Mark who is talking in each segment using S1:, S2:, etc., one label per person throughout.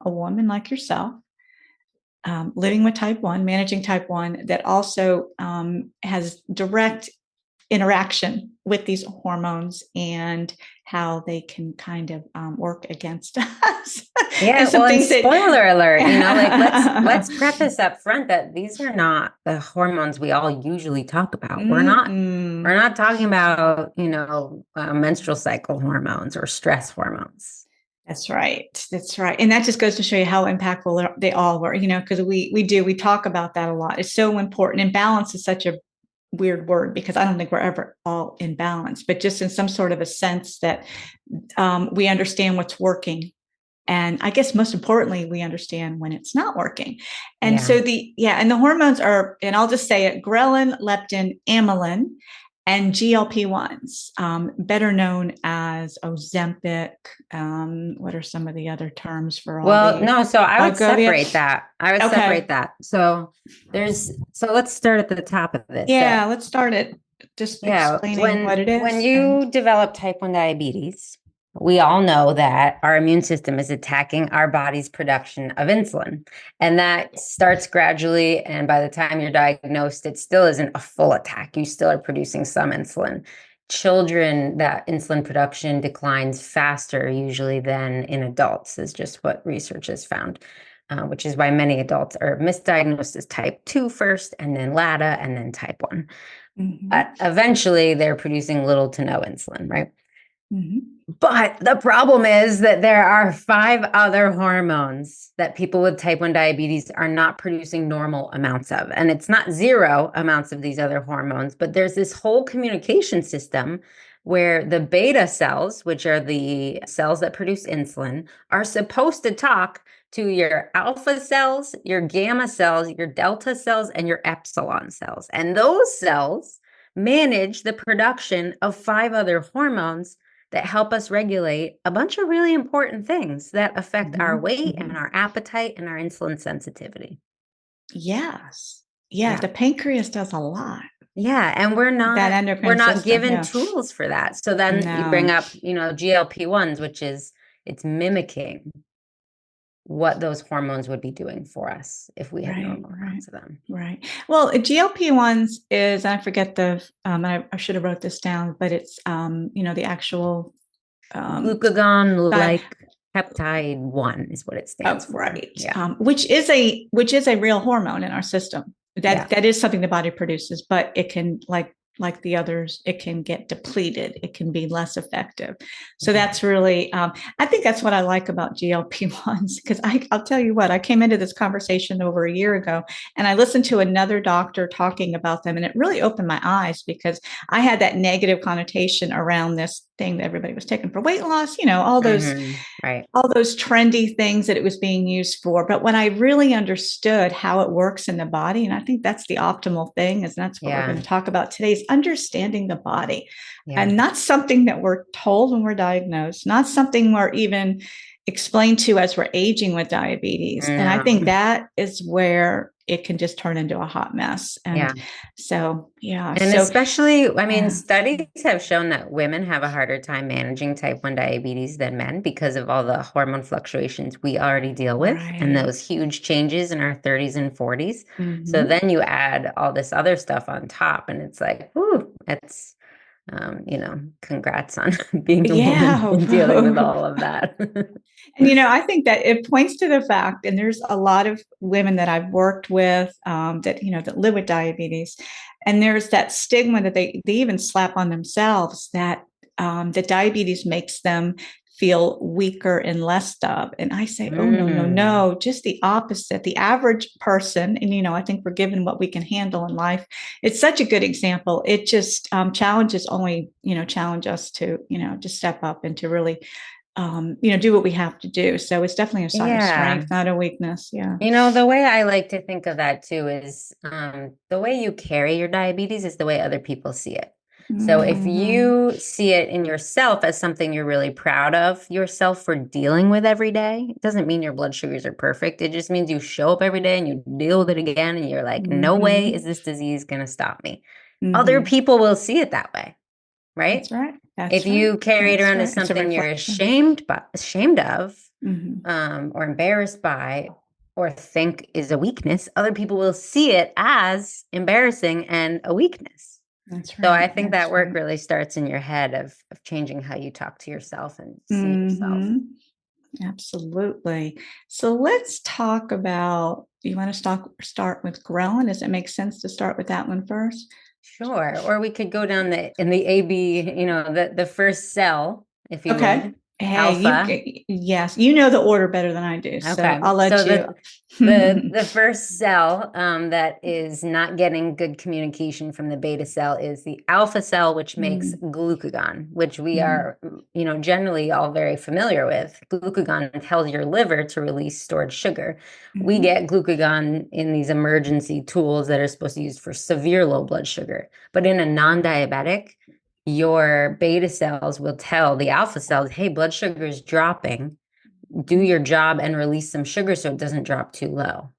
S1: A woman like yourself, living with type 1, managing type 1, that also has direct interaction with these hormones and how they can kind of work against us.
S2: Yeah,
S1: And some
S2: well, and
S1: things that
S2: spoiler alert, like let's preface up front that these are not the hormones we all usually talk about. We're
S1: Mm-mm.
S2: not talking about, menstrual cycle hormones or stress hormones.
S1: That's right. That's right. And that just goes to show you how impactful they all were, because we talk about that a lot. It's so important. And balance is such a weird word because I don't think we're ever all in balance, but just in some sort of a sense that we understand what's working. And I guess most importantly, we understand when it's not working. And
S2: Yeah.
S1: so and the hormones are, and I'll just say it, ghrelin, leptin, amylin, and GLP-1s, better known as Ozempic. What are some of the other terms for all
S2: Well,
S1: these?
S2: no, so I would
S1: Wegovy.
S2: separate that.
S1: Okay.
S2: So let's start at the top of this.
S1: Yeah,
S2: So
S1: let's start it just
S2: yeah,
S1: explaining what
S2: when
S1: it
S2: when
S1: is. And
S2: you develop type 1 diabetes, we all know that our immune system is attacking our body's production of insulin. And that starts gradually. And by the time you're diagnosed, it still isn't a full attack. You still are producing some insulin. Children, that insulin production declines faster usually than in adults, is just what research has found, which is why many adults are misdiagnosed as type 2 first, and then LADA, and then type 1. But eventually, they're producing little to no insulin, right? But the problem is that there are 5 other hormones that people with type 1 diabetes are not producing normal amounts of. And it's not zero amounts of these other hormones, but there's this whole communication system where the beta cells, which are the cells that produce insulin, are supposed to talk to your alpha cells, your gamma cells, your delta cells, and your epsilon cells. And those cells manage the production of 5 other hormones that help us regulate a bunch of really important things that affect our weight and our appetite and our insulin sensitivity.
S1: Yes. Yeah, the pancreas does a lot.
S2: Yeah, and we're
S1: endocrine
S2: not
S1: system,
S2: given tools for that. So then you bring up, GLP-1s, which is it's mimicking what those hormones would be doing for us if we had normal amounts of them.
S1: Right. Well, GLP-1s is, I forget I should have wrote this down, but it's, the actual
S2: glucagon-like peptide 1 is what it stands for.
S1: Right. Yeah. Which is a real hormone in our system. That is something the body produces, but it can, like the others, it can get depleted. It can be less effective. So that's really, I think that's what I like about GLP-1s, because I'll tell you what, I came into this conversation over a year ago, and I listened to another doctor talking about them, and it really opened my eyes, because I had that negative connotation around this thing that everybody was taking for weight loss, all those all those trendy things that it was being used for. But when I really understood how it works in the body, and I think that's the optimal thing, is that's what we're going to talk about today, is understanding the body, and not something that we're told when we're diagnosed, not something we're even explained to as we're aging with diabetes. And I think that is where it can just turn into a hot mess. And
S2: and especially, studies have shown that women have a harder time managing type 1 diabetes than men because of all the hormone fluctuations we already deal with and those huge changes in our 30s and 40s. So then you add all this other stuff on top, and it's like, whoo, it's congrats on being a woman and dealing with all of that.
S1: And, I think that it points to the fact, and there's a lot of women that I've worked with that live with diabetes. And there's that stigma that they even slap on themselves, that that diabetes makes them feel weaker and less of. And I say, oh, no, just the opposite. The average person, and, I think we're given what we can handle in life. It's such a good example. It just challenge us to, to step up and to really, do what we have to do. So it's definitely a sign of strength, not a weakness. Yeah.
S2: The way I like to think of that too is the way you carry your diabetes is the way other people see it. So if you see it in yourself as something you're really proud of yourself for dealing with every day, it doesn't mean your blood sugars are perfect. It just means you show up every day and you deal with it again, and you're like, no way is this disease going to stop me. Other people will see it that way, right?
S1: That's right.
S2: If you carry it around as something you're ashamed of, or embarrassed by, or think is a weakness, other people will see it as embarrassing and a weakness.
S1: That's right.
S2: So I think that work really starts in your head of changing how you talk to yourself and see yourself.
S1: Absolutely. So let's talk about, you want to start with ghrelin? Does it make sense to start with that one first?
S2: Sure. Or we could go down in the AB, the first cell, if you would.
S1: Hey,
S2: alpha.
S1: Yes, you know the order better than I do, so I'll let you.
S2: The first cell that is not getting good communication from the beta cell is the alpha cell, which makes glucagon, which we are, generally all very familiar with. Glucagon tells your liver to release stored sugar. We get glucagon in these emergency tools that are supposed to be used for severe low blood sugar. But in a non-diabetic, your beta cells will tell the alpha cells, hey, blood sugar is dropping. Do your job and release some sugar so it doesn't drop too low.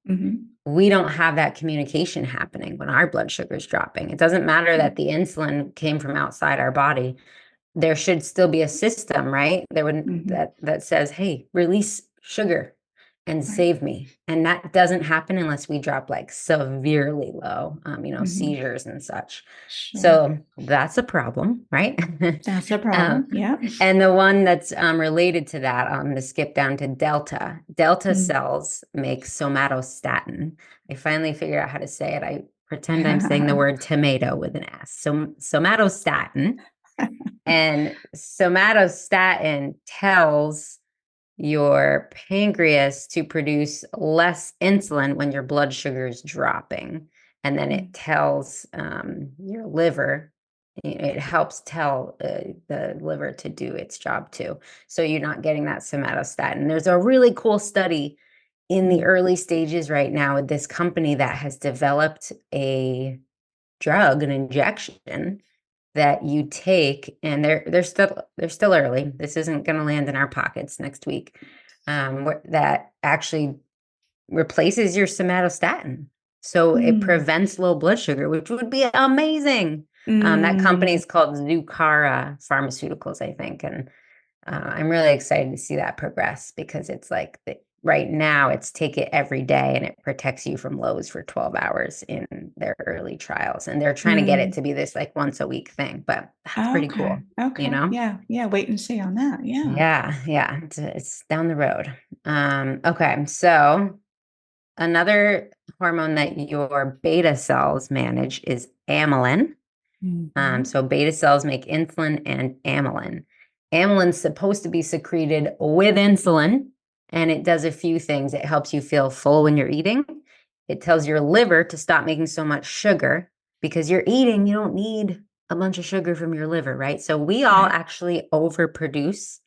S2: We don't have that communication happening when our blood sugar is dropping. It doesn't matter that the insulin came from outside our body. there should still be a system, right? There would
S1: Mhm.
S2: that says, hey, release sugar and
S1: Right.
S2: save me. And that doesn't happen unless we drop like severely low,
S1: Mhm.
S2: seizures and such.
S1: Sure.
S2: So that's a problem, right?
S1: That's a
S2: um,
S1: problem. Yeah.
S2: and the one that's related to that, to skip down to delta
S1: Mm.
S2: cells make somatostatin. I finally figured out how to say it. I pretend I'm saying the word tomato with an S. So somatostatin, and somatostatin tells your pancreas to produce less insulin when your blood sugar is dropping. And then it
S1: Mm.
S2: tells your liver, it helps tell the liver to do its job too. So you're not getting that somatostatin. There's a really cool study in the
S1: Mm.
S2: early stages right now with this company that has developed a drug, an injection that you take, and they're still early. This isn't going to land in our pockets next week. That actually replaces your somatostatin, so it
S1: Mm.
S2: prevents low blood sugar, which would be amazing. That company
S1: Mm.
S2: is called Zucara Pharmaceuticals, I think, and I'm really excited to see that progress because it's like right now it's take it every day and it protects you from lows for 12 hours in their early trials. And they're trying to get it
S1: Mm.
S2: to be this like once a week thing, but that's pretty
S1: Okay.
S2: cool, you
S1: Okay.
S2: know?
S1: Yeah. Yeah. Wait and see on that. Yeah.
S2: Yeah, yeah, it's down the road. Okay, so another hormone that your beta cells manage is amylin.
S1: Mhm.
S2: So beta cells make insulin and amylin. Amylin's supposed to be secreted with insulin, and it does a few things. It helps you feel full when you're eating. It tells your liver to stop making so much sugar because you're eating, you don't need a bunch of sugar from your liver, right? So we all
S1: Right.
S2: actually overproduce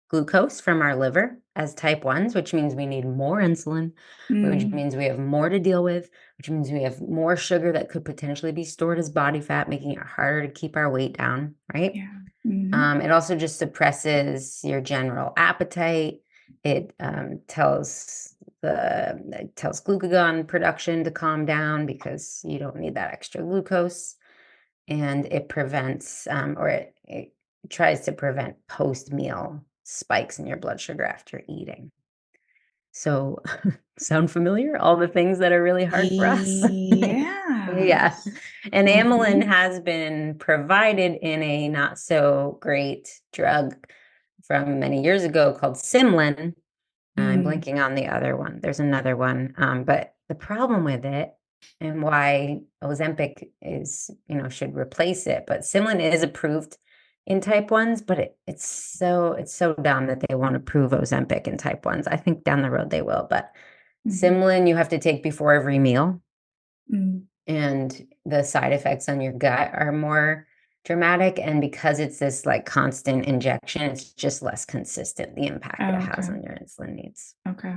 S2: glucose from our liver as type 1s, which means we need more insulin, which
S1: Mm.
S2: means we have more to deal with, which means we have more sugar that could potentially be stored as body fat, making it harder to keep our weight down, right?
S1: Yeah. Mhm.
S2: It also just suppresses your general appetite. It it tells glucagon production to calm down because you don't need that extra glucose, and it prevents it tries to prevent post meal spikes in your blood sugar after eating. So, sound familiar? All the things that are really hard for us. Yeah.
S1: Yes.
S2: And amylin
S1: Mhm.
S2: has been provided in a not so great drug from many years ago called Simlin. I'm
S1: Mm.
S2: blanking on the other one. There's another one. But the problem with it and why Ozempic should replace it. But Simlin is approved in type ones, but it's so dumb that they won't approve Ozempic in type ones. I think down the road they will, but
S1: Mhm.
S2: Simlin you have to take before every meal,
S1: Mm.
S2: and the side effects on your gut are more dramatic. And because it's this like constant injection, it's just less consistent, the impact it
S1: Oh,
S2: has
S1: okay.
S2: on your insulin needs.
S1: Okay.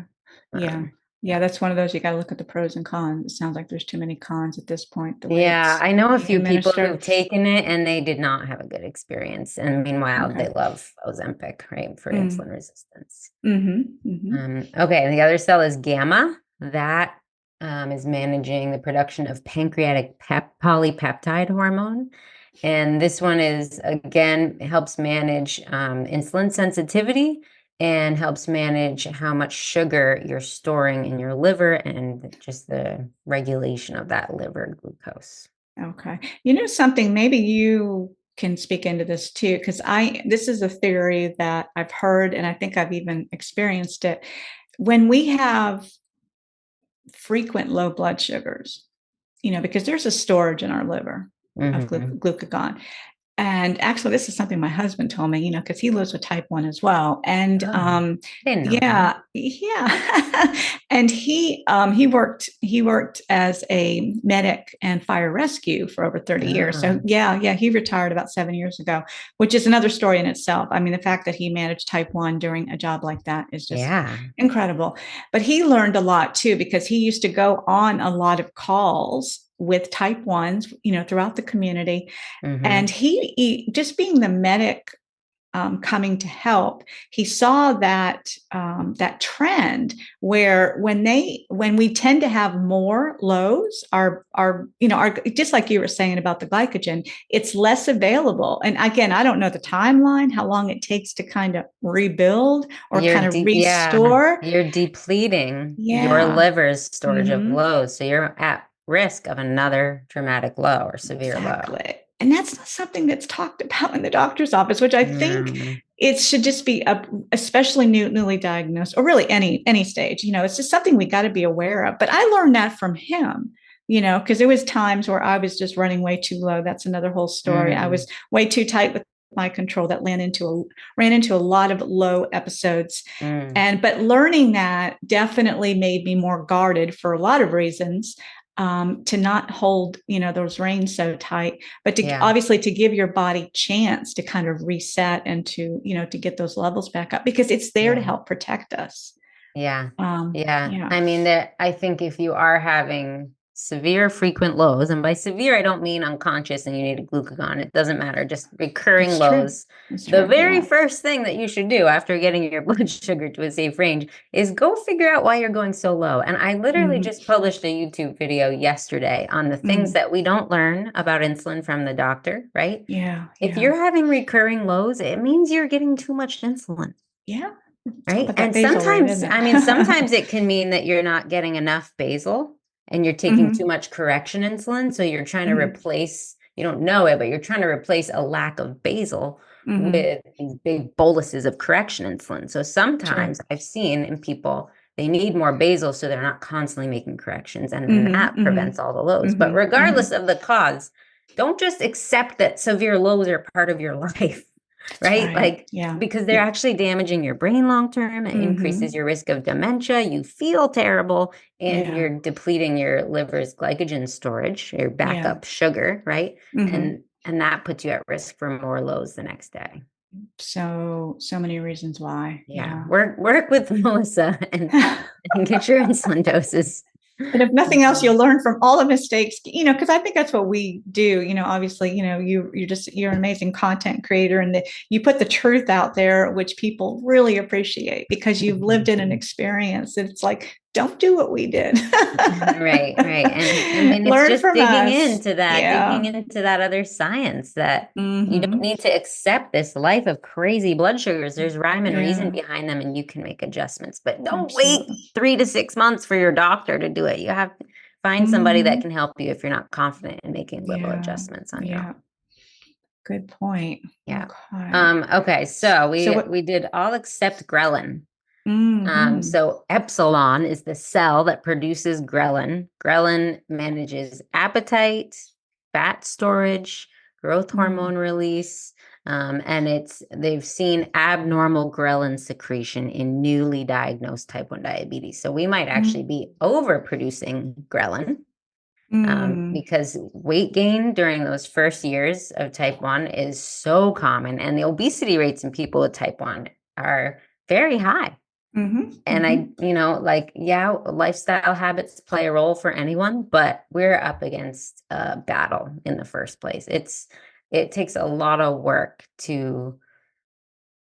S1: Yeah.
S2: Um,
S1: Yeah, that's one of those you gotta look at the pros and cons. It sounds like there's too many cons at this point, the way
S2: yeah,
S1: it's
S2: I know a
S1: being
S2: few people
S1: administered.
S2: who've taken it and they did not have a good experience. And meanwhile,
S1: Okay.
S2: they love Ozempic, right, for
S1: Mm.
S2: insulin resistance.
S1: Mhm. Mhm.
S2: Okay, and the other cell is gamma. That is managing the production of pancreatic polypeptide hormone. And this one is, again, helps manage insulin sensitivity and helps manage how much sugar you're storing in your liver and just the regulation of that liver glucose.
S1: Okay. You know something, maybe you can speak into this too, because this is a theory that I've heard and I think I've even experienced it. When we have frequent low blood sugars, because there's a storage in our liver of
S2: Hmm.
S1: glucagon. And actually, this is something my husband told me, because he lives with type 1 as well. And
S2: Oh, didn't know that.
S1: yeah, yeah. And he worked as a medic and fire rescue for over 30 years. So
S2: Oh,
S1: yeah, yeah, he retired about 7 years ago, which is another story in itself. I mean, the fact that he managed type 1 during a job like that is just
S2: yeah.
S1: incredible. But he learned a lot too, because he used to go on a lot of calls with type 1s, throughout the community. And
S2: Hmm.
S1: he just being the medic coming to help, he saw that that trend where when we tend to have more lows, our just like you were saying about the glycogen, it's less available. And again, I don't know the timeline, how long it takes to kind of rebuild or kind of restore.
S2: You're depleting your
S1: Yeah.
S2: liver's storage of lows. So you're at risk of another traumatic low or severe low.
S1: Exactly. And that's not something that's talked about in the doctor's office, which I think it should just be especially newly diagnosed, or really any stage. It's just something we got to be aware of. But I learned that from him, because there was times where I was just running way too low. That's another whole story. I was way too tight with my control that ran into a lot of low episodes. But learning that definitely made me more guarded for a lot of reasons. To not hold, those reins so tight, but to obviously to give your body chance to kind of reset and to get those levels back up, because it's there to help protect us.
S2: Yeah. I mean, I think if you are having severe frequent lows, and by severe, I don't mean unconscious and you need a glucagon. It doesn't matter. Just recurring lows. The very first thing that you should do after getting your blood sugar to a safe range is go figure out why you're going so low. And I literally just published a YouTube video yesterday on the things that we don't learn about insulin from the doctor, right?
S1: Yeah.
S2: If you're having recurring lows, it means you're getting too much insulin.
S1: Yeah.
S2: Right. And sometimes, I mean, sometimes it can mean that you're not getting enough basal and you're taking too much correction insulin. So you're trying to replace, you don't know it, but you're trying to replace a lack of basal with these big boluses of correction insulin. So sometimes I've seen in people, they need more basal so they're not constantly making corrections, and then that prevents all the lows. But regardless of the cause, don't just accept that severe lows are part of your life. Right? Because they're actually damaging your brain long-term. It increases your risk of dementia. You feel terrible, and you're depleting your liver's glycogen storage, your backup sugar, right? And that puts you at risk for more lows the next day.
S1: So many reasons why.
S2: Work with Melissa and get your insulin doses.
S1: And if nothing else, you'll learn from all the mistakes, because I think that's what we do. Obviously, you're an amazing content creator, and you put the truth out there, which people really appreciate because you've lived in an experience. It's like, don't do what we did.
S2: Right. And I mean, it's just digging into that other science that you don't need to accept this life of crazy blood sugars. There's rhyme and reason behind them, and you can make adjustments, but don't wait 3 to 6 months for your doctor to do it. You have to find somebody that can help you if you're not confident in making little adjustments on your own.
S1: Good point.
S2: Yeah. Okay. So we did all except ghrelin. So epsilon is the cell that produces ghrelin. Ghrelin manages appetite, fat storage, growth hormone release, and they've seen abnormal ghrelin secretion in newly diagnosed type 1 diabetes. So we might actually be overproducing ghrelin. Because weight gain during those first years of type 1 is so common, and the obesity rates in people with type 1 are very high. And lifestyle habits play a role for anyone, but we're up against a battle in the first place. It takes a lot of work to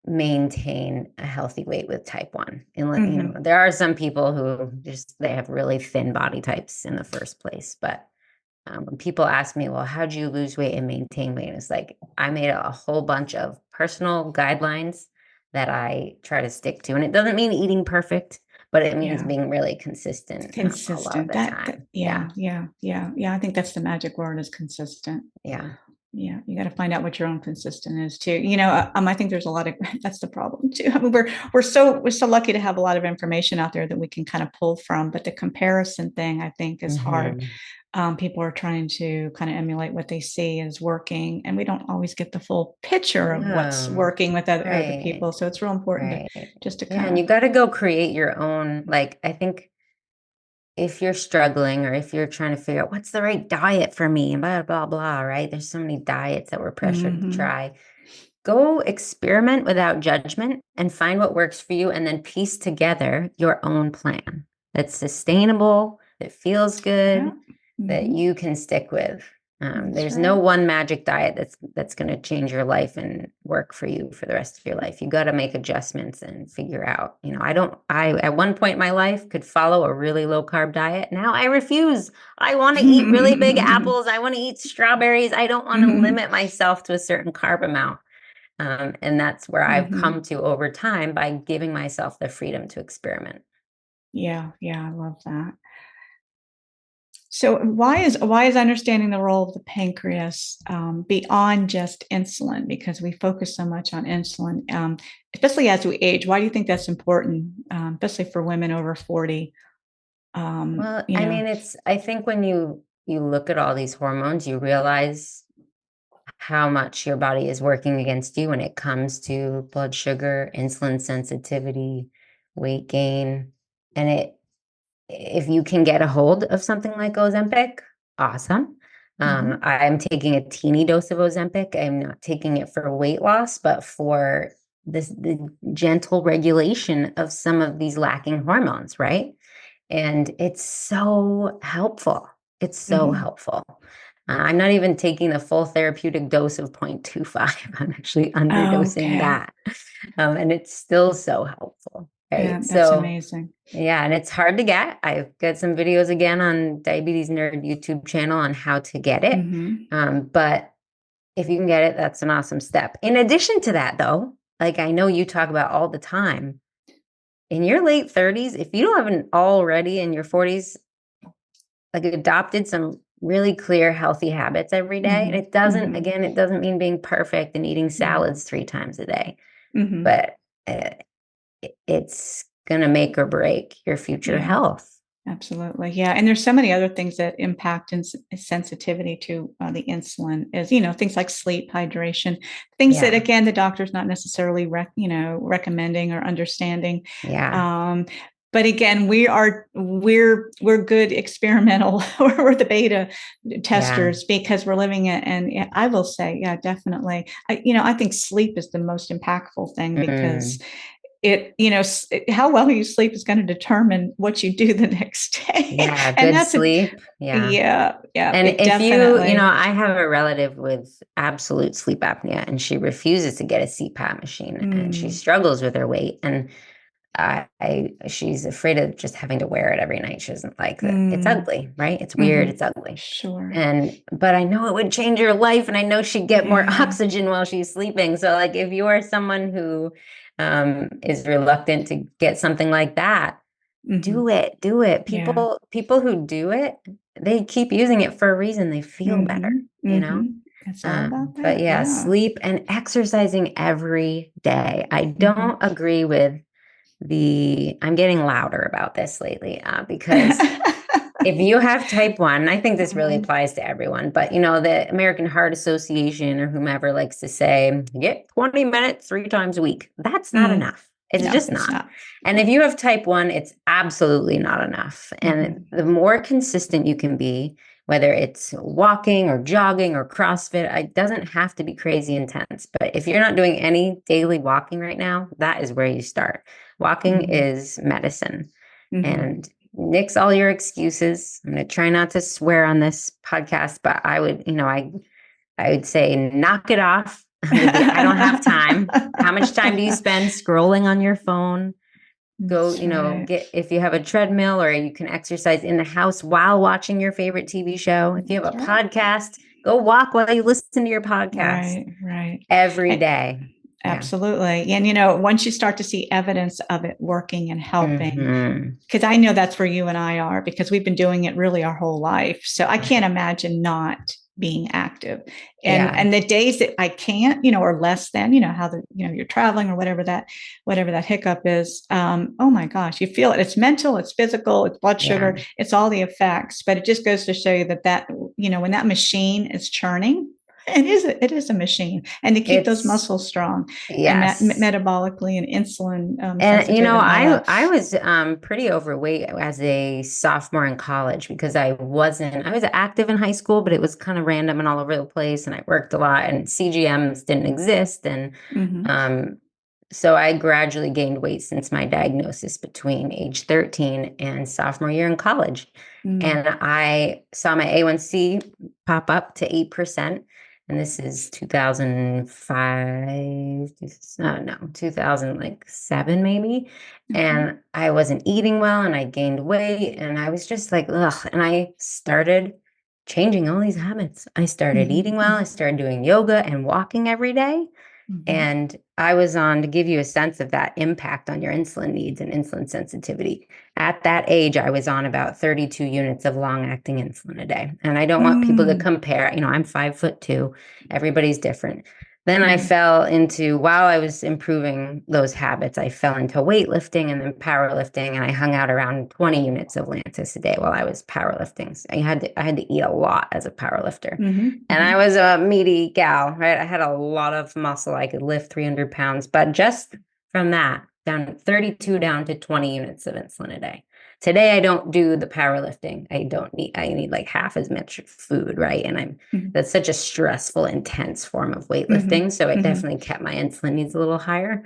S2: maintain a healthy weight with type 1. And there are some people who they have really thin body types in the first place. But when people ask me, well, how'd you lose weight and maintain weight? It's like, I made a whole bunch of personal guidelines that I try to stick to. And it doesn't mean eating perfect, but it means being really consistent. A lot of the time.
S1: I think that's the magic word, is consistent. You got to find out what your own consistent is too. I think there's a lot of, that's the problem too. I mean, we're so lucky to have a lot of information out there that we can kind of pull from, but the comparison thing, I think, is hard. People are trying to kind of emulate what they see as working, and we don't always get the full picture of what's working with other people. So it's real important to kind of,
S2: and you got to go create your own. Like, I think if you're struggling, or if you're trying to figure out what's the right diet for me, and blah, blah, blah, right? There's so many diets that we're pressured to try. Go experiment without judgment and find what works for you, and then piece together your own plan that's sustainable, that feels good, that you can stick with.
S1: That's
S2: There's no
S1: right.
S2: one magic diet that's going to change your life and work for you for the rest of your life. You got to make adjustments and figure out, I at one point in my life could follow a really low carb diet. Now I refuse. I want to eat really big apples. I want to eat strawberries. I don't want to limit myself to a certain carb amount. And that's where I've come to over time by giving myself the freedom to experiment.
S1: Yeah, yeah, I love that. So why is understanding the role of the pancreas beyond just insulin? Because we focus so much on insulin, especially as we age. Why do you think that's important, especially for women over 40?
S2: Well, I mean, I think when you look at all these hormones, you realize how much your body is working against you when it comes to blood sugar, insulin sensitivity, weight gain. And if you can get a hold of something like Ozempic, awesome. I'm taking a teeny dose of Ozempic. I'm not taking it for weight loss, but for the gentle regulation of some of these lacking hormones, right? And it's so helpful. It's so
S1: Hmm.
S2: helpful. I'm not even taking the full therapeutic dose of 0.25. I'm actually underdosing
S1: Okay.
S2: that. And it's still so helpful,
S1: Yeah,
S2: right?
S1: that's
S2: So,
S1: amazing.
S2: yeah, and it's hard to get. I've got some videos again on Diabetes Nerd YouTube channel on how to get it.
S1: Hmm.
S2: But if you can get it, that's an awesome step. In addition to that, though, like I know you talk about all the time, in your late 30s, if you don't haven't already in your 40s, like adopted some really clear, healthy habits every day. And
S1: Hmm.
S2: it doesn't,
S1: Hmm.
S2: again, it doesn't mean being perfect and eating
S1: Yeah.
S2: salads 3 times a day,
S1: Hmm.
S2: but uh, it's going to make or break your future
S1: Yeah.
S2: health.
S1: Absolutely. Yeah. And there's so many other things that impact sensitivity to the insulin is, things like sleep, hydration, things that,
S2: Yeah.
S1: again, the doctor's not necessarily, recommending or understanding.
S2: Yeah.
S1: Um, but again, we're good experimental, we're the beta
S2: Yeah.
S1: testers because we're living it. And yeah, I will say, yeah, definitely. I think sleep is the most impactful thing because
S2: Mm.
S1: how well you sleep is going to determine what you do the next day.
S2: Yeah.
S1: And
S2: Good
S1: that's a,
S2: sleep. Yeah.
S1: yeah, yeah,
S2: And
S1: it
S2: if
S1: definitely.
S2: I have a relative with absolute sleep apnea and she refuses to get a CPAP machine and she
S1: Mm,
S2: struggles with her weight. And she's afraid of just having to wear it every night. She doesn't like that. It's
S1: mm,
S2: ugly, right? It's weird.
S1: hmm.
S2: It's ugly.
S1: Sure.
S2: But I know it would change her life and I know she'd get more
S1: Yeah.
S2: oxygen while she's sleeping. So like if you are someone who is reluctant to get something like that,
S1: Hmm.
S2: do it.
S1: Yeah.
S2: People who do it, they keep using it for a reason. They feel better,
S1: Hmm.
S2: you know?
S1: Hmm. It's all about
S2: But
S1: that.
S2: yeah,
S1: Yeah.
S2: sleep and exercising every day. I
S1: Hmm.
S2: don't agree with I'm getting louder about this lately because if you have type 1, I think this really
S1: Mhm.
S2: applies to everyone, but the American Heart Association or whomever likes to say, get 20 minutes 3 times a week. That's not
S1: Mm.
S2: enough. It's
S1: No,
S2: just
S1: it's
S2: not.
S1: not.
S2: And if you have type 1, it's absolutely not enough. And
S1: Hmm.
S2: the more consistent you can be, whether it's walking or jogging or CrossFit, it doesn't have to be crazy intense. But if you're not doing any daily walking right now, that is where you start. Walking
S1: Hmm.
S2: is medicine.
S1: Hmm.
S2: And nix all your excuses. I'm going to try not to swear on this podcast, but I would say knock it off with the I don't have time. How much time do you spend scrolling on your phone? Go,
S1: That's right.
S2: get if you have a treadmill or you can exercise in the house while watching your favorite TV show. If you have
S1: That's
S2: a
S1: right.
S2: podcast, go walk while you listen to your podcast
S1: Right, right.
S2: every
S1: And
S2: day. Yeah.
S1: absolutely. And once you start to see evidence of it working and helping,
S2: Hmm.
S1: because I know that's where you and I are, because we've been doing it really our whole life. So I can't
S2: Right.
S1: imagine not being active. And
S2: Yeah.
S1: and the days that I can't, or less than, how you're traveling or whatever that hiccup is. Oh my gosh, you feel it. It's mental, it's physical, it's blood
S2: Yeah.
S1: sugar, it's all the effects. But it just goes to show you that when that machine is churning, it is a machine, and to keep those
S2: It's
S1: muscles strong and
S2: yes.
S1: metabolically and insulin
S2: And
S1: sensitive and all that.
S2: I was pretty overweight as a sophomore in college because I was active in high school, but it was kind of random and all over the place, and I worked a lot, and CGMs didn't exist, and
S1: Hmm.
S2: um, So I gradually gained weight since my diagnosis between age 13 and sophomore year in college.
S1: Mm.
S2: And I saw my A1C pop up to 8%. And this is 2005, no, 2007 maybe.
S1: Okay.
S2: And I wasn't eating well and I gained weight and I was just like, ugh. And I started changing all these habits. I started eating well. I
S1: Mhm.
S2: started doing yoga and walking every day.
S1: Mhm.
S2: And I was on to give you a sense of that impact on your insulin needs and insulin sensitivity. At that age, I was on about 32 units of long acting insulin a day. And I don't want people to
S1: Mm.
S2: compare. I'm 5'2". Everybody's different. Then I
S1: Mhm.
S2: fell into, while I was improving those habits, I fell into weightlifting and then powerlifting. And I hung out around 20 units of Lantus a day while I was powerlifting. So I had to eat a lot as a powerlifter.
S1: Mhm.
S2: And I
S1: Mhm.
S2: was a meaty gal, right? I had a lot of muscle. I could lift 300 pounds, but just from that, down 32 down to 20 units of insulin a day. Today, I don't do the powerlifting. I need like half as much food, right? And
S1: Mhm.
S2: that's such a stressful, intense form of weightlifting.
S1: Mhm.
S2: So it
S1: Mhm.
S2: definitely kept my insulin needs a little higher,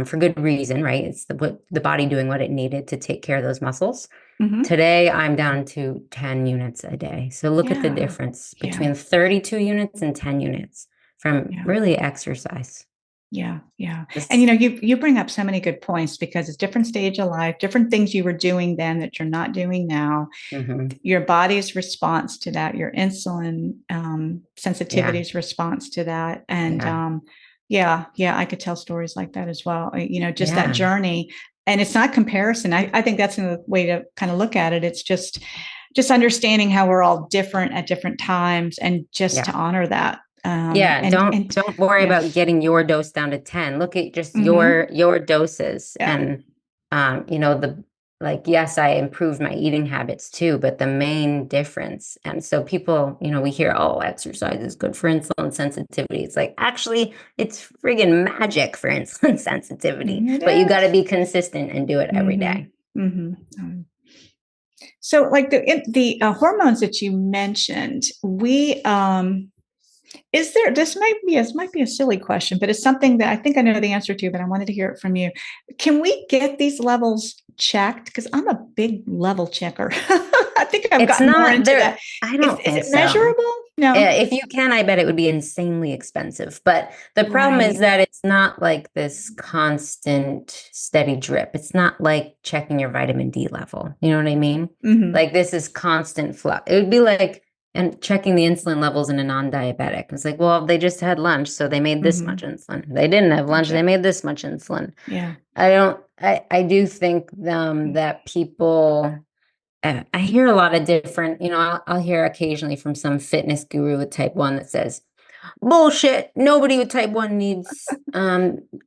S2: for good reason, right? It's the body doing what it needed to take care of those muscles.
S1: Mhm.
S2: Today, I'm down to 10 units a day. So look at the
S1: Yeah.
S2: difference
S1: Yeah.
S2: between 32 units and 10 units from
S1: Yeah.
S2: really exercise.
S1: Yeah, yeah. And
S2: This,
S1: you bring up so many good points because it's different stage of life, different things you were doing then that you're not doing now.
S2: mhm.
S1: Your body's response to that, your insulin
S2: Yeah,
S1: sensitivity's response to that, and
S2: yeah,
S1: yeah, yeah, I could tell stories like that as well. Just that
S2: yeah,
S1: journey, and it's not comparison. I think that's a way to kind of look at it. It's just understanding how we're all different at different times, and just to
S2: yeah.
S1: honor that.
S2: Yeah,
S1: And
S2: don't worry
S1: yeah.
S2: about getting your dose down to 10. Look at just
S1: Hmm.
S2: your doses
S1: Yeah.
S2: and the like yes, I improved my eating habits too, but the main difference and so people, we hear oh, exercise is good for insulin sensitivity. It's like actually it's friggin' magic for insulin sensitivity,
S1: It
S2: but you got to
S1: is.
S2: be consistent and do it every
S1: Mhm,
S2: day.
S1: mhm. So, like the hormones that you mentioned, we is there? This might be a silly question, but it's something that I think I know the answer to, but I wanted to hear it from you. Can we get these levels checked? Because I'm a big level checker. I think I've
S2: It's
S1: gotten more
S2: not
S1: into
S2: there.
S1: that.
S2: I
S1: Is
S2: don't
S1: is
S2: think
S1: it
S2: so.
S1: measurable? No.
S2: If you can, I bet it would be insanely expensive. But the problem is
S1: Right.
S2: that it's not like this constant, steady drip. It's not like checking your vitamin D level. You know what I mean?
S1: Mhm,
S2: Like this is constant flux. It would be like and checking the insulin levels in a non-diabetic. It's like, well, they just had lunch, so they made this much
S1: mhm.
S2: insulin. They didn't have lunch, they
S1: Gotcha.
S2: made this much insulin.
S1: Yeah.
S2: I do think that people I hear a lot of different, I'll hear occasionally from some fitness guru with type 1 that says, bullshit, nobody with type 1 needs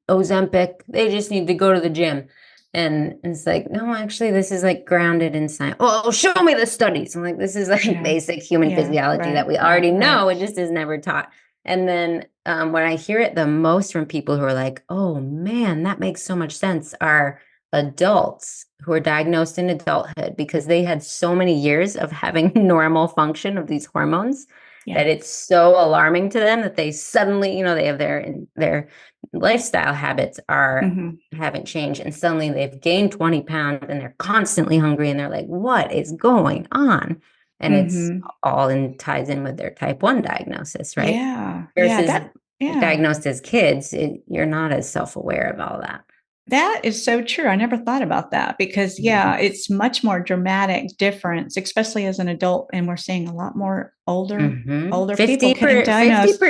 S2: Ozempic. They just need to go to the gym. And it's like, no, actually, this is like grounded in science. Oh, show me the studies. I'm like, this is like
S1: Yeah.
S2: basic human
S1: Yeah.
S2: physiology
S1: Right.
S2: that we
S1: Right.
S2: already
S1: Right.
S2: know. It just is never taught. And then when I hear it the most from people who are like, oh man, that makes so much sense, are adults who are diagnosed in adulthood because they had so many years of having normal function of these hormones
S1: Yeah.
S2: that it's so alarming to them that they suddenly, they have their lifestyle habits are
S1: Mhm,
S2: haven't changed and suddenly they've gained 20 pounds and they're constantly hungry and they're like, what is going on? And it's
S1: mhm.
S2: all in ties in with their type 1 diagnosis, right?
S1: Yeah. Yeah.
S2: Versus
S1: Yeah.
S2: diagnosed as kids, you're not as self-aware of all that.
S1: That is so true. I never thought about that because,
S2: Mhm.
S1: yeah, it's much more dramatic difference, especially as an adult. And we're seeing a lot more
S2: Mhm.
S1: older people
S2: 50
S1: getting
S2: per
S1: diagnosed.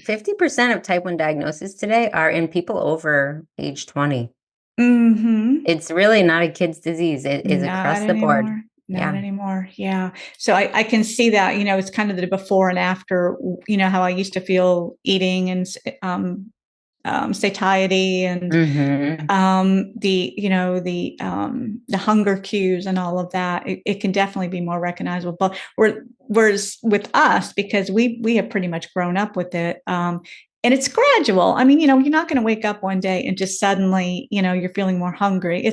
S2: 50% of type 1 diagnoses today are in people over age 20.
S1: Hmm.
S2: It's really not a kid's disease. It is
S1: Not
S2: across the board.
S1: anymore. Not
S2: Yeah.
S1: anymore. Yeah. So I can see that, it's kind of the before and after, how I used to feel eating and satiety and
S2: Mhm.
S1: the hunger cues and all of that. It can definitely be more recognizable. But whereas with us, because we have pretty much grown up with it, and it's gradual. I mean, you're not going to wake up one day and just suddenly, you're feeling more hungry.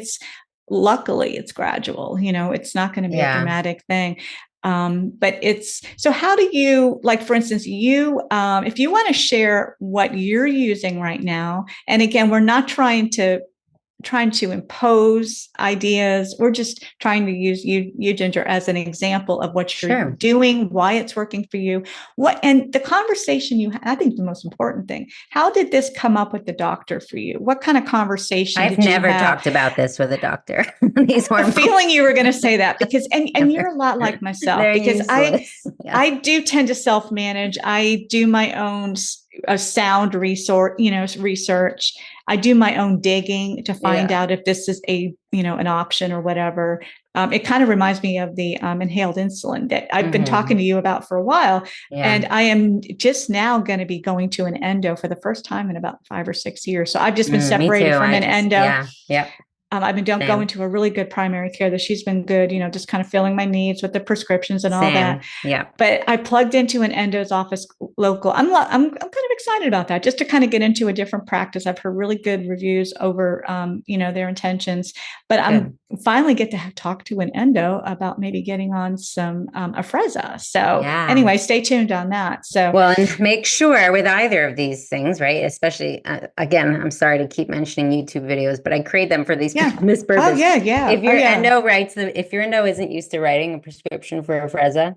S1: Luckily it's gradual. It's not going to be a
S2: Yeah.
S1: dramatic thing. But it's so how do you like, for instance, if you want to share what you're using right now, and again, we're not trying to impose ideas. We're just trying to use you, Ginger, as an example of what you're
S2: Sure.
S1: doing, why it's working for you, what, and the conversation you had. I think the most important thing, how did this come up with the doctor for you? What kind of conversation
S2: I've
S1: did you
S2: never
S1: have?
S2: talked about this with a doctor. These
S1: A
S2: hormones.
S1: feeling you were going to say that because, and you're
S2: Never.
S1: a lot like myself
S2: They're
S1: because I,
S2: useless. Yeah.
S1: I do tend to self-manage. I do my own sound research. I do my own digging to find
S2: Yeah.
S1: out if this is an option or whatever. It kind of reminds me of the inhaled insulin that I've been talking
S2: Hmm.
S1: to you about for a while.
S2: Yeah.
S1: And I am just now going to be going to an endo for the first time in about 5 or 6 years. So I've just been
S2: Me too.
S1: separated from an endo.
S2: Yeah. Yep.
S1: I've been going
S2: Same.
S1: to a really good primary care that she's been good, just kind of filling my needs with the prescriptions and all that.
S2: Same. Yep.
S1: But I plugged into an endo's office local. I'm kind of excited about that, just to kind of get into a different practice. I've heard really good reviews over, their intentions. But I'm
S2: Good.
S1: finally get to talk to an endo about maybe getting on some Afrezza. So
S2: Yeah.
S1: anyway, stay tuned on that. So
S2: Well, and make sure with either of these things, right? Especially, again, I'm sorry to keep mentioning YouTube videos, but I create them for
S1: yeah.
S2: this
S1: Oh
S2: purpose.
S1: yeah, yeah.
S2: If
S1: Oh
S2: your
S1: yeah.
S2: endo if your endo isn't used to writing a prescription for Afrezza,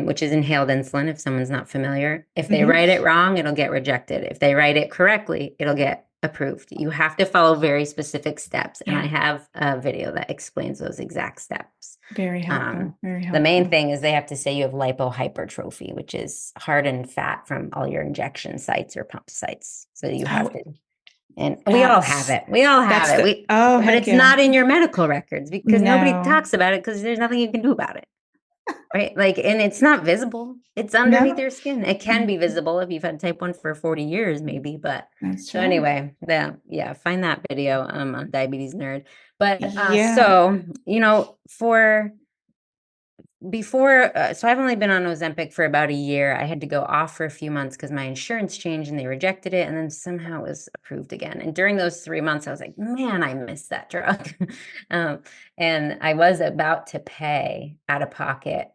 S2: which is inhaled insulin, if someone's not familiar, if they
S1: Mm-hmm.
S2: write it wrong, it'll get rejected. If they write it correctly, it'll get approved. You have to follow very specific steps, and I
S1: Yeah.
S2: have a video that explains those exact steps.
S1: Very helpful. Very
S2: The main
S1: helpful.
S2: thing is they have to say you have lipohypertrophy, which is hardened fat from all your injection sites or pump sites. So you have
S1: Oh,
S2: to, and we all have
S1: that's
S2: it. We all have
S1: that's
S2: it.
S1: the oh
S2: But
S1: heck
S2: it's
S1: yeah.
S2: not in your medical records because nobody
S1: No.
S2: talks about it because there's nothing you can do about it. Right. Like, and it's not visible. It's underneath
S1: No.
S2: your skin. It can be visible if you've had type 1 for 40 years, maybe. But
S1: That's
S2: so
S1: right.
S2: anyway, yeah, find that video on Diabetes Nerd. But
S1: Yeah.
S2: so, for before, so I've only been on Ozempic for about a year. I had to go off for a few months because my insurance changed and they rejected it. And then somehow it was approved again. And during those 3 months, I was like, man, I miss that drug. um, and I was about to pay out of pocket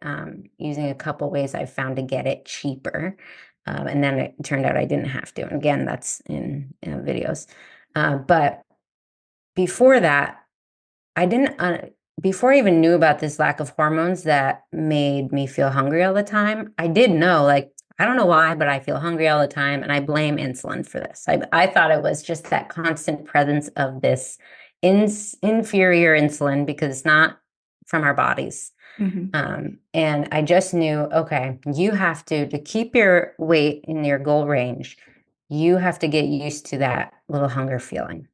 S2: using a couple ways I found to get it cheaper. And then it turned out I didn't have to. And again, that's in videos. But before that, I didn't, before I even knew about this lack of hormones that made me feel hungry all the time, I did know, like, I don't know why, but I feel hungry all the time. And I blame insulin for this. I thought it was just that constant presence of this inferior insulin because it's not from our bodies.
S1: Hmm.
S2: And I just knew, okay, you have to keep your weight in your goal range, you have to get used to that little hunger feeling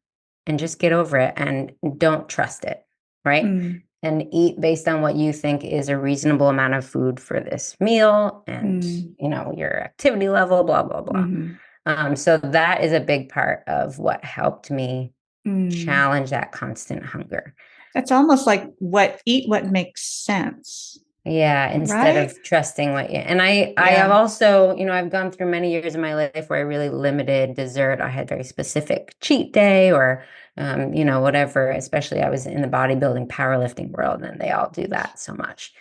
S2: and just get over it and don't trust it, right?
S1: Mm,
S2: And eat based on what you think is a reasonable amount of food for this meal and,
S1: mm,
S2: your activity level, blah, blah, blah.
S1: mm,
S2: So that is a big part of what helped me
S1: mm.
S2: challenge that constant hunger.
S1: That's almost like eat what makes sense,
S2: Yeah, instead
S1: right?
S2: of trusting what you, and I have
S1: Yeah.
S2: also, I've gone through many years of my life where I really limited dessert. I had very specific cheat day or, whatever, especially I was in the bodybuilding powerlifting world and they all do that so much.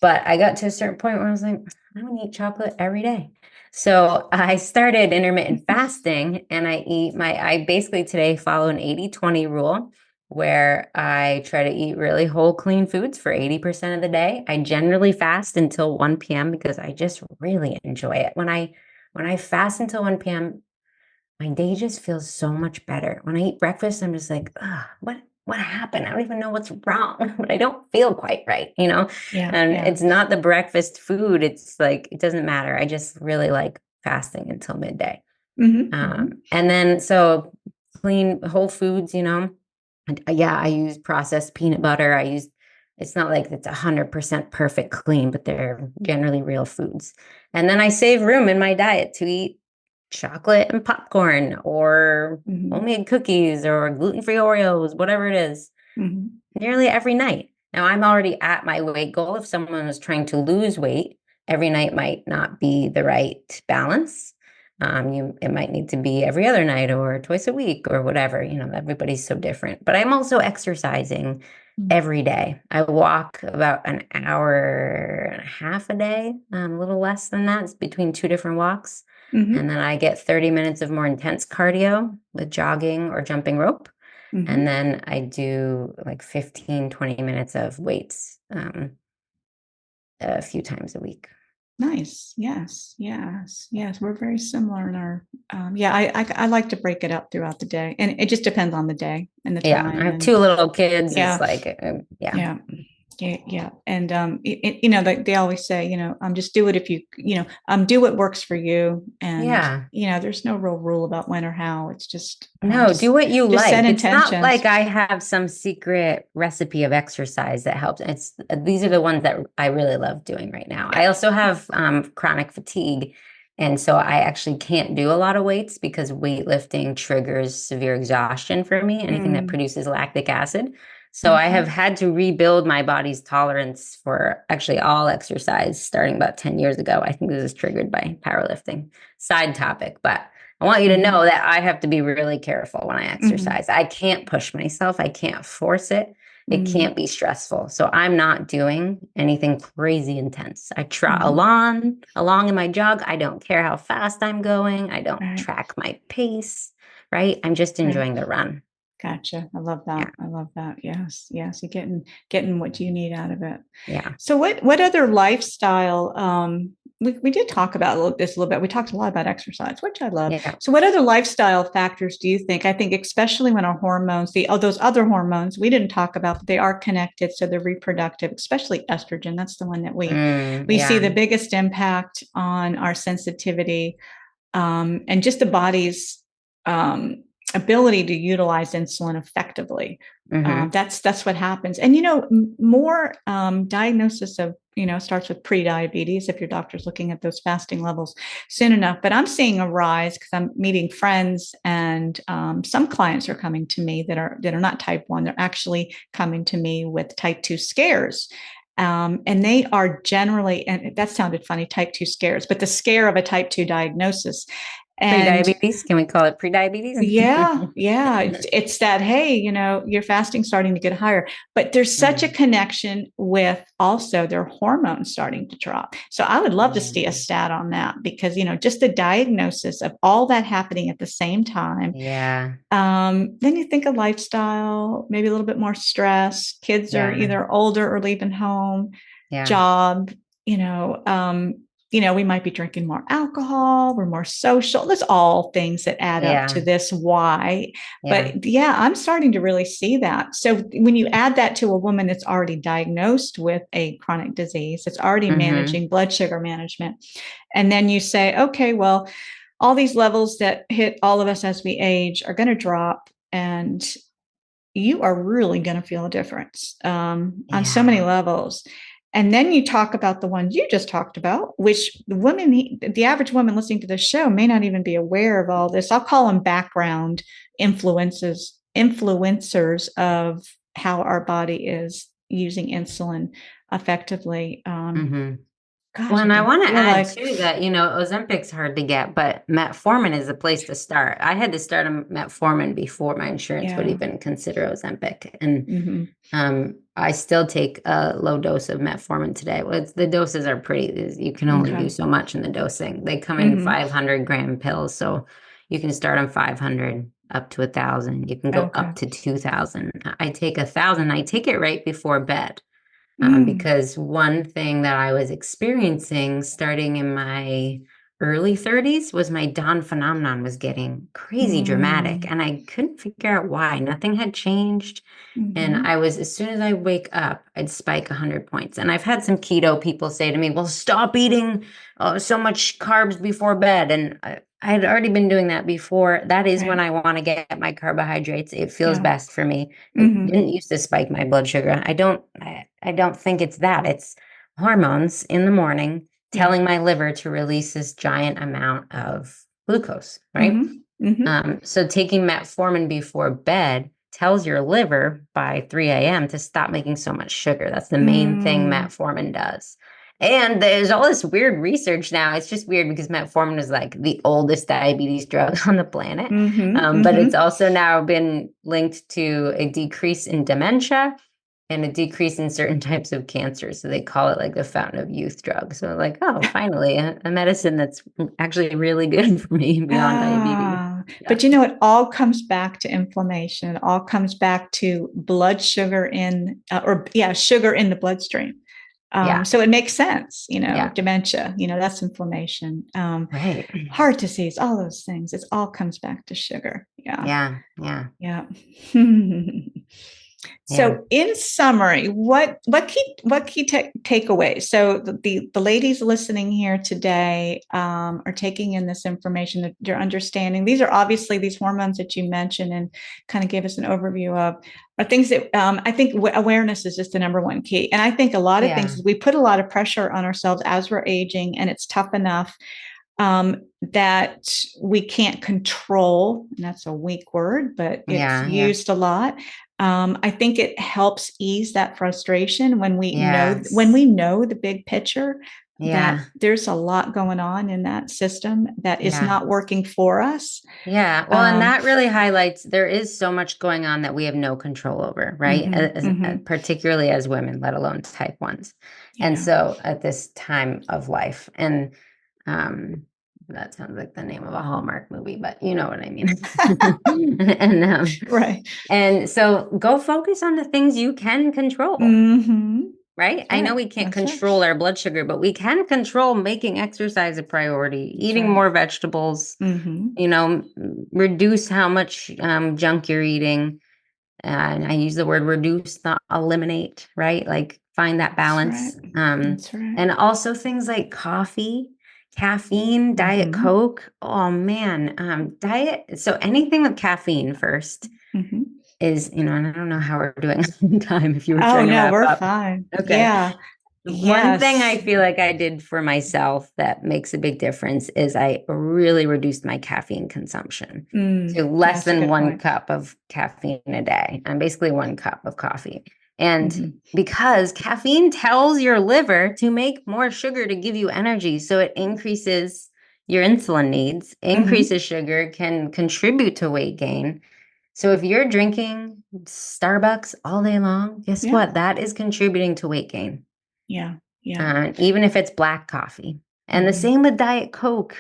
S2: But I got to a certain point where I was like, I don't eat chocolate every day. So I started intermittent fasting and I basically today follow an 80-20 rule where I try to eat really whole, clean foods for 80% of the day. I generally fast until 1 p.m. because I just really enjoy it. When I fast until 1 p.m., my day just feels so much better. When I eat breakfast, I'm just like, what happened? I don't even know what's wrong, but I don't feel quite right.
S1: Yeah.
S2: And
S1: Yeah.
S2: it's not the breakfast food. It's like, it doesn't matter. I just really like fasting until midday.
S1: Hmm. Hmm.
S2: And then, so clean whole foods. And yeah, I use processed peanut butter. It's not like it's 100% perfect clean, but they're generally real foods. And then I save room in my diet to eat chocolate and popcorn or
S1: Hmm.
S2: homemade cookies or gluten-free Oreos, whatever it is,
S1: Hmm.
S2: nearly every night. Now I'm already at my weight goal. If someone was trying to lose weight, every night might not be the right balance. It might need to be every other night or twice a week or whatever. Everybody's so different. But I'm also exercising every day. I walk about an hour and a half a day, a little less than that. It's between two different walks.
S1: Mm-hmm.
S2: And then I get 30 minutes of more intense cardio with jogging or jumping rope. And
S1: Mm-hmm.
S2: then I do like 15, 20 minutes of weights a few times a week.
S1: Nice. Yes. Yes. Yes. We're very similar in our, yeah, I like to break it up throughout the day, and it just depends on the day and the
S2: Yeah, I
S1: time.
S2: have
S1: And
S2: two little kids. It's
S1: yeah,
S2: like, yeah.
S1: yeah. Yeah, yeah, and they always say, just do it if do what works for you, and
S2: Yeah.
S1: there's no real rule about when or how. It's just
S2: No, do what you
S1: just set
S2: like. It's not
S1: intentions.
S2: like I have some secret recipe of exercise that helps. It's these are the ones that I really love doing right now.
S1: Yeah.
S2: I also have chronic fatigue, and so I actually can't do a lot of weights because weightlifting triggers severe exhaustion for me, anything that
S1: Mm,
S2: produces lactic acid. So I have
S1: okay.
S2: had to rebuild my body's tolerance for actually all exercise starting about 10 years ago. I think this is triggered by powerlifting. Side topic, but I want you to
S1: Hmm.
S2: know that I have to be really careful when I
S1: Hmm.
S2: exercise. I can't push myself. I can't force it. It
S1: Hmm.
S2: can't be stressful. So I'm not doing anything crazy intense. I trot
S1: Hmm.
S2: along in my jog. I don't care how fast I'm going. I don't
S1: Right.
S2: track my pace, right? I'm just
S1: Right.
S2: enjoying the run.
S1: Gotcha. I love that.
S2: Yeah.
S1: I love that. Yes. Yes. You're getting what you need out of it.
S2: Yeah.
S1: So what other lifestyle we did talk about this a little bit. We talked a lot about exercise, which I love.
S2: Yeah.
S1: So what other lifestyle factors do you think? I think especially when our hormones, those other hormones we didn't talk about, but they are connected. So they're reproductive, especially estrogen. That's the one that we see the
S2: Yeah.
S1: biggest impact on our sensitivity, and just the body's um, ability to utilize insulin effectively.
S2: Mm-hmm.
S1: That's what happens. And more diagnosis of starts with pre-diabetes if your doctor's looking at those fasting levels soon enough. But I'm seeing a rise because I'm meeting friends, and some clients are coming to me that are not type 1. They're actually coming to me with type 2 scares. And they are generally, and that sounded funny, type 2 scares, but the scare of a type 2 diagnosis. And
S2: Pre-diabetes. Can we call it pre-diabetes?
S1: yeah, yeah. It's that, hey, your fasting starting to get higher, but there's such a
S2: Mm,
S1: connection with also their hormones starting to drop. So I would love to see a
S2: mm.
S1: stat on that because, just the diagnosis of all that happening at the same time.
S2: Yeah.
S1: Then you think of lifestyle, maybe a little bit more stress. Kids are
S2: Yeah.
S1: either older or leaving home,
S2: Yeah.
S1: job, we might be drinking more alcohol, we're more social. There's all things that add up to
S2: Yeah.
S1: this why.
S2: Yeah.
S1: But yeah, I'm starting to really see that. So when you add that to a woman that's already diagnosed with a chronic disease, that's already
S2: Mm-hmm.
S1: managing blood sugar management, and then you say, okay, well, all these levels that hit all of us as we age are going to drop, and you are really going to feel a difference on so many
S2: Yeah.
S1: levels. And then you talk about the ones you just talked about, which the average woman listening to this show may not even be aware of all this. I'll call them background influencers of how our body is using insulin effectively.
S2: Mm-hmm. Well,
S1: Gosh, I
S2: and I
S1: can
S2: want to
S1: feel
S2: add
S1: like,
S2: too that, Ozempic's hard to get, but metformin is a place to start. I had to start on metformin before my insurance would
S1: yeah.
S2: even consider Ozempic. And
S1: Hmm.
S2: I still take a low dose of metformin today. Well, the doses are pretty, you can only
S1: Okay.
S2: do so much in the dosing. They come in
S1: Hmm.
S2: 500-gram pills, so you can start on 500 up to 1,000. You can go
S1: Okay.
S2: up to 2,000. I take 1,000. I take it right before bed.
S1: Mm.
S2: Because one thing that I was experiencing starting in my early 30s was my dawn phenomenon was getting crazy dramatic,
S1: Mm.
S2: and I couldn't figure out why. Nothing had changed. And
S1: Hmm.
S2: as soon as I wake up, I'd spike 100 points. And I've had some keto people say to me, well, stop eating so much carbs before bed. And I had already been doing that before. That is when
S1: Right.
S2: I want to get my carbohydrates. It feels
S1: Yeah.
S2: best for me. It
S1: Hmm.
S2: didn't used to spike my blood sugar. I don't think it's that. It's hormones in the morning
S1: Yeah.
S2: telling my liver to release this giant amount of glucose, right?
S1: Hmm. Hmm.
S2: So taking metformin before bed tells your liver by 3 a.m. to stop making so much sugar. That's the main thing
S1: Mm.
S2: metformin does. And there's all this weird research now. It's just weird because metformin is like the oldest diabetes drug on the planet.
S1: Hmm.
S2: But it's
S1: Hmm.
S2: also now been linked to a decrease in dementia and a decrease in certain types of cancer. So they call it like the fountain of youth drug. So like, oh, finally, a medicine that's actually really good for me beyond diabetes. Yeah.
S1: But it all comes back to inflammation. It all comes back to blood sugar sugar in the bloodstream.
S2: Yeah.
S1: So it makes sense,
S2: Yeah.
S1: dementia, that's inflammation,
S2: Right.
S1: heart disease, all those things. It all comes back to sugar. Yeah.
S2: Yeah. Yeah.
S1: Yeah.
S2: Yeah.
S1: So, in summary, what key takeaways? So, the ladies listening here today are taking in this information, that they're understanding. These are obviously these hormones that you mentioned and kind of gave us an overview of, are things that I think awareness is just the number one key. And I think a lot of things is we put a lot of pressure on ourselves as we're aging, and it's tough enough that we can't control. And that's a weak word, but it's used a lot. I think it helps ease that frustration when we know the big picture, that there's a lot going on in that system that is not working for us.
S2: Yeah. Well, and that really highlights there is so much going on that we have no control over, right? Particularly as women, let alone type ones. Yeah. And so at this time of life, and that sounds like the name of a Hallmark movie, but you know what I mean.
S1: Right.
S2: And so go focus on the things you can control. Right? I know we can't control our blood sugar, but we can control making exercise a priority, eating more vegetables, reduce how much junk you're eating. And I use the word reduce, not eliminate, right? Like find that balance.
S1: That's right.
S2: And also things like coffee, caffeine, Diet Coke. Oh man, So anything with caffeine first. Is, and I don't know how we're doing on time if you were trying to wrap
S1: we're
S2: up.
S1: fine.
S2: Okay.
S1: Yeah.
S2: One thing I feel like I did for myself that makes a big difference is I really reduced my caffeine consumption to less than 1 cup of caffeine a day. And basically 1 cup of coffee. And because caffeine tells your liver to make more sugar to give you energy, so it increases your insulin needs, increases sugar, can contribute to weight gain. So if you're drinking Starbucks all day long, guess what? That is contributing to weight gain.
S1: Yeah.
S2: Even if it's black coffee. And the same with Diet Coke.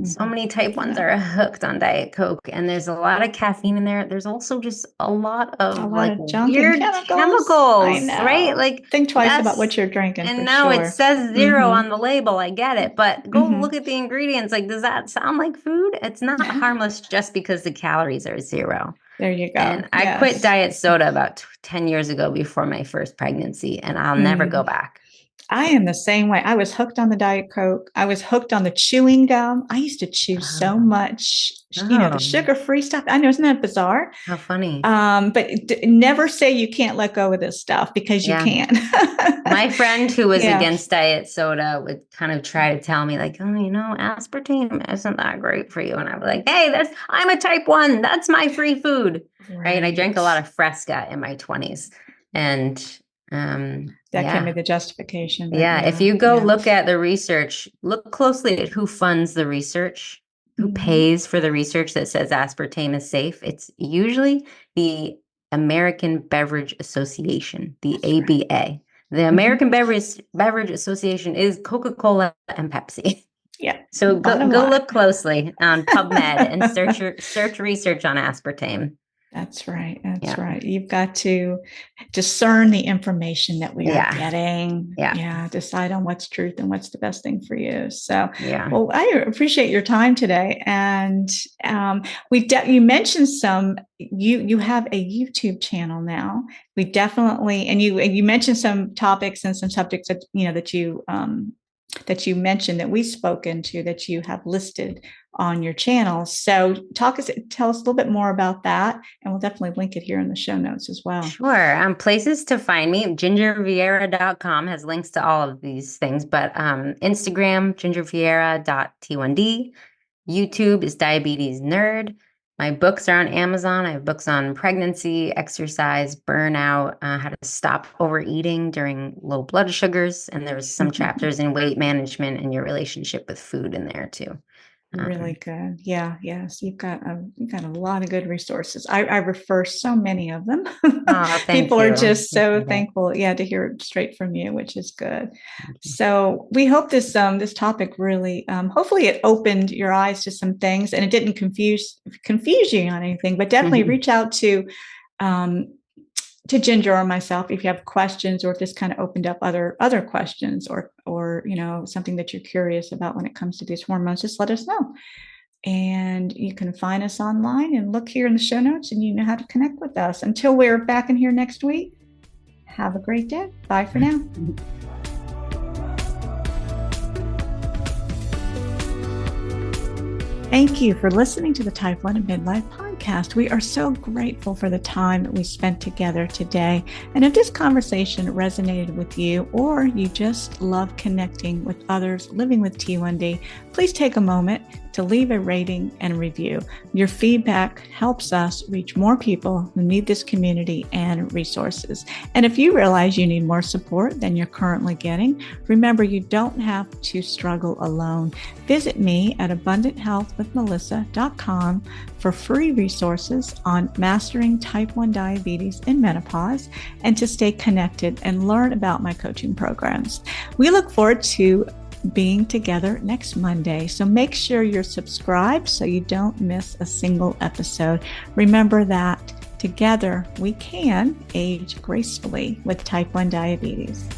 S2: So many type 1s are hooked on Diet Coke, and there's a lot of caffeine in there. There's also just a lot of
S1: junk
S2: weird
S1: and
S2: chemicals, right? Like
S1: think twice about what you're drinking.
S2: And now it says 0 on the label. I get it, but go look at the ingredients. Like, does that sound like food? It's not harmless just because the calories are 0.
S1: There you go.
S2: And I quit diet soda about 10 years ago before my first pregnancy, and I'll never go back.
S1: I am the same way. I was hooked on the Diet Coke. I was hooked on the chewing gum. I used to chew so much, the sugar-free stuff. I know, isn't that bizarre?
S2: How funny.
S1: But never say you can't let go of this stuff, because you can.
S2: My friend who was against diet soda would kind of try to tell me like, oh, aspartame isn't that great for you. And I was like, hey, I'm a type 1. That's my free food. Right. And I drank a lot of Fresca in my 20s. And
S1: that can be the justification.
S2: If you go look at the research, look closely at who funds the research, who pays for the research that says aspartame is safe. It's usually the American Beverage Association, the ABA. The American Beverage Association is Coca-Cola and Pepsi.
S1: Yeah.
S2: So go look closely on PubMed and search research on aspartame.
S1: That's right. That's right. You've got to discern the information that we are getting. Decide on what's truth and what's the best thing for you. So, well, I appreciate your time today. And you mentioned you have a YouTube channel now. We definitely, and you mentioned some topics and some subjects that you mentioned that we spoke into, that you have listed on your channel. So tell us a little bit more about that, and we'll definitely link it here in the show notes as well.
S2: Sure. Places to find me, gingervieira.com has links to all of these things, but Instagram, gingervieira.T1D. YouTube is Diabetes Nerd. My books are on Amazon. I have books on pregnancy, exercise, burnout, how to stop overeating during low blood sugars. And there's some chapters in weight management and your relationship with food in there too.
S1: Really good. Yeah. Yes. You've got a lot of good resources. I refer so many of them.
S2: Oh, thank
S1: People are
S2: you.
S1: just so
S2: Appreciate it.
S1: thankful. Yeah. To hear it straight from you, which is good.
S2: Thank you.
S1: So we hope this topic really, hopefully it opened your eyes to some things and it didn't confuse you on anything, but definitely reach out um, to Ginger or myself if you have questions, or if this kind of opened up other questions, or something that you're curious about when it comes to these hormones. Just let us know, and you can find us online and look here in the show notes, and you know how to connect with us. Until we're back in here next week, have a great day. Bye for now. Thank you for listening to the Type 1 Midlife Podcast. We are so grateful for the time that we spent together today. And if this conversation resonated with you, or you just love connecting with others living with T1D, please take a moment to leave a rating and review. Your feedback helps us reach more people who need this community and resources. And if you realize you need more support than you're currently getting, remember, you don't have to struggle alone. Visit me at abundanthealthwithmelissa.com for free resources on mastering type 1 diabetes in menopause, and to stay connected and learn about my coaching programs. We look forward to being together next Monday. So make sure you're subscribed so you don't miss a single episode. Remember that together we can age gracefully with type 1 diabetes.